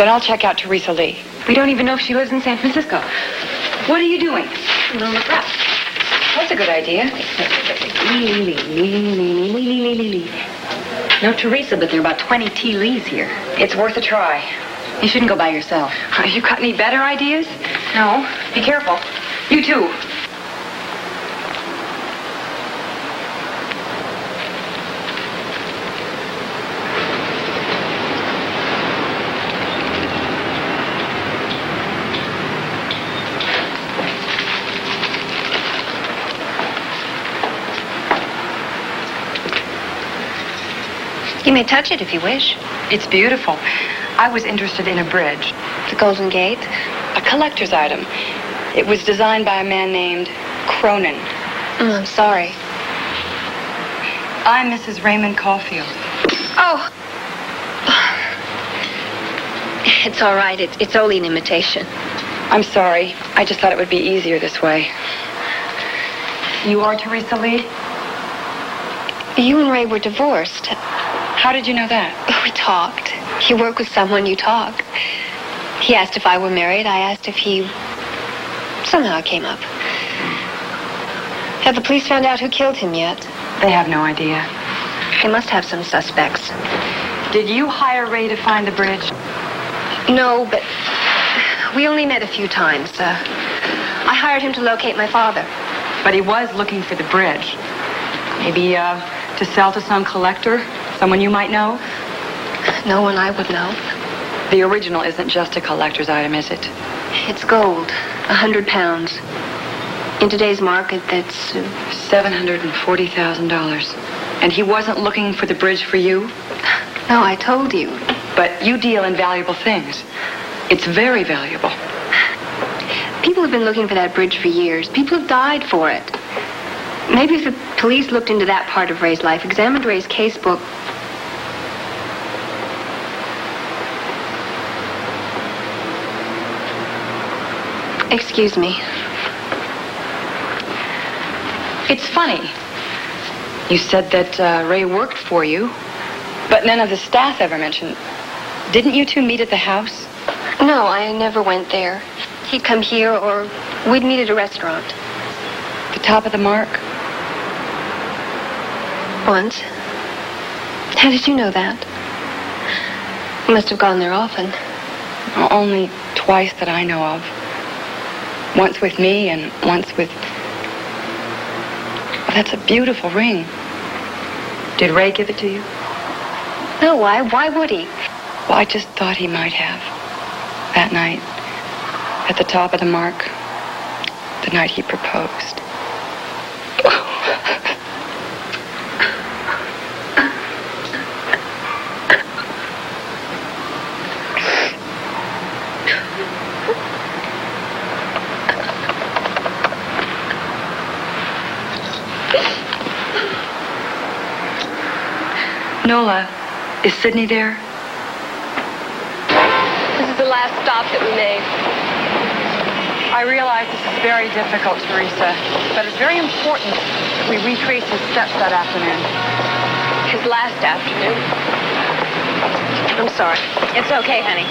Then I'll check out Teresa Lee. We don't even know if she lives in San Francisco. What are you doing? I'm gonna look her up. That's a good idea. Lee. No Teresa, but there are about 20 T. Lees here. It's worth a try. You shouldn't go by yourself. You got any better ideas? No. Be careful. You too. You may touch it if you wish. It's beautiful. I was interested in a bridge. The Golden Gate? A collector's item. It was designed by a man named Cronin. I'm sorry. I'm Mrs. Raymond Caulfield. Oh! It's all right. It's only an imitation. I'm sorry. I just thought it would be easier this way. You are Teresa Lee? You and Ray were divorced. How did you know that? We talked. You work with someone, you talk. He asked if I were married. I asked if he... Somehow it came up. Have the police found out who killed him yet? They have no idea. They must have some suspects. Did you hire Ray to find the bridge? No, but we only met a few times. I hired him to locate my father. But he was looking for the bridge. Maybe, to sell to some collector? Someone you might know? No one I would know. The original isn't just a collector's item, is it? It's gold. 100 pounds. In today's market, that's... $740,000. And he wasn't looking for the bridge for you? No, I told you. But you deal in valuable things. It's very valuable. People have been looking for that bridge for years. People have died for it. Maybe if the police looked into that part of Ray's life, examined Ray's casebook... Excuse me. It's funny. You said that Ray worked for you, but none of the staff ever mentioned. Didn't you two meet at the house? No, I never went there. He'd come here or we'd meet at a restaurant. The top of the Mark? Once. How did you know that? You must have gone there often. Only twice that I know of. Once with me and once with... Oh, that's a beautiful ring. Did Ray give it to you? No, why? Why would he? Well, I just thought he might have. That night. At the top of the Mark. The night he proposed. Nola, is Sydney there? This is the last stop that we made. I realize this is very difficult, Teresa, but it's very important that we retrace his steps that afternoon. His last afternoon. I'm sorry. It's okay, honey.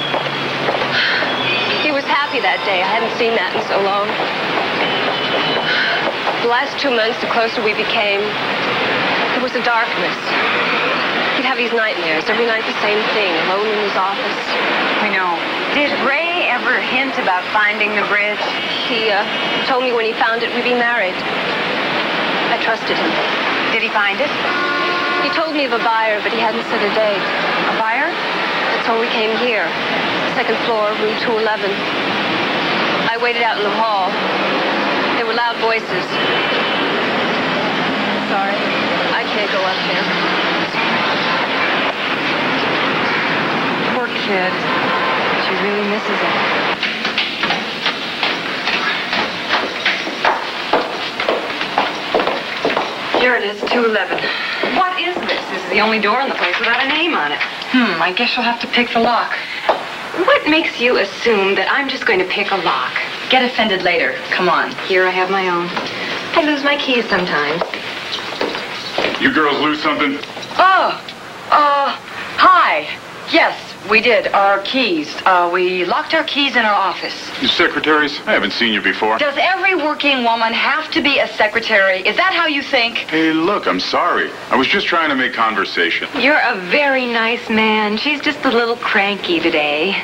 He was happy that day. I hadn't seen that in so long. The last 2 months, the closer we became, there was a darkness. He'd have these nightmares. Every night the same thing, alone in his office. I know. Did Ray ever hint about finding the bridge? He told me when he found it, we'd be married. I trusted him. Did he find it? He told me of a buyer, but he hadn't set a date. A buyer? That's when we came here. Second floor, room 211. I waited out in the hall. There were loud voices. Sorry, I can't go up there. Poor kid. She really misses it. Here it is, 211. What is this? This is the only door in the place without a name on it. I guess you'll have to pick the lock. What makes you assume that I'm just going to pick a lock? Get offended later. Come on. Here, I have my own. I lose my keys sometimes. You girls lose something? Oh, hi. Yes, We did. Our keys. We locked our keys in our office. You secretaries? I haven't seen you before. Does every working woman have to be a secretary? Is that how you think? Hey, look, I'm sorry. I was just trying to make conversation. You're a very nice man. She's just a little cranky today.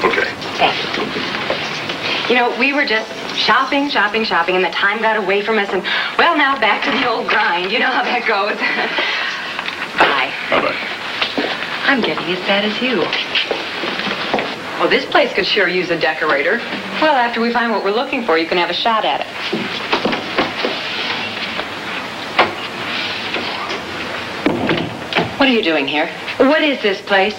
Okay. You know, we were just shopping, and the time got away from us, and, well, now back to the old grind. You know how that goes. Bye. Bye-bye. I'm getting as bad as you. Well, this place could sure use a decorator. Well, after we find what we're looking for, you can have a shot at it. What are you doing here? What is this place?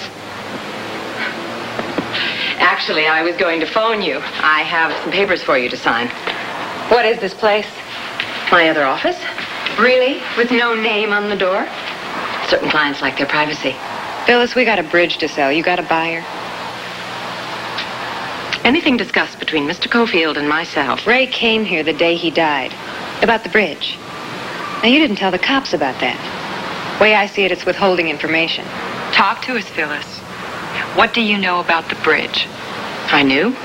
Actually, I was going to phone you. I have some papers for you to sign. What is this place? My other office. Really? With no name on the door? Certain clients like their privacy. Phyllis, we got a bridge to sell. You got a buyer? Anything discussed between Mr. Cofield and myself? Ray came here the day he died. About the bridge. Now, you didn't tell the cops about that. Way I see it, it's withholding information. Talk to us, Phyllis. What do you know about the bridge? I knew.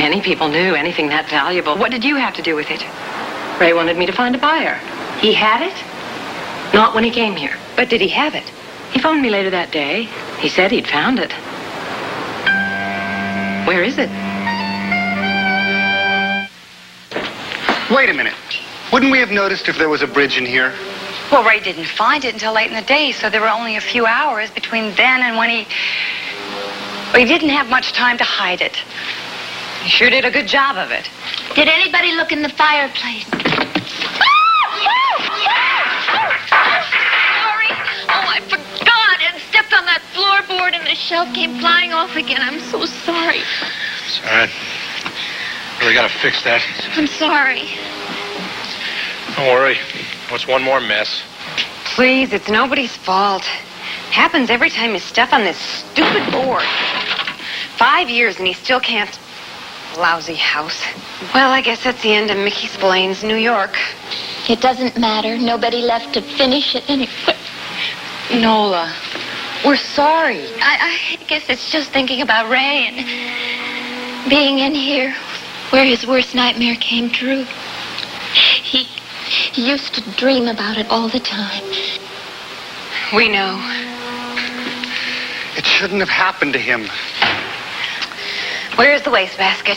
Many people knew anything that valuable. What did you have to do with it? Ray wanted me to find a buyer. He had it? Not when he came here. But did he have it? He phoned me later that day. He said he'd found it. Where is it? Wait a minute. Wouldn't we have noticed if there was a bridge in here? Well, Ray didn't find it until late in the day, so there were only a few hours between then and when he... Well, he didn't have much time to hide it. He sure did a good job of it. Did anybody look in the fireplace? Sorry. Oh, I forgot and stepped on that floorboard and the shelf came flying off again. I'm so sorry. It's all right. Really gotta fix that. I'm sorry. Don't worry. What's one more mess? Please, it's nobody's fault. Happens every time you step on this stupid board. 5 years and he still can't... Lousy house. Well, I guess that's the end of Mickey Splain's New York. It doesn't matter. Nobody left to finish it anyway. Nola, we're sorry. I guess it's just thinking about Ray and being in here where his worst nightmare came true. He used to dream about it all the time. We know. It shouldn't have happened to him. Where's the wastebasket?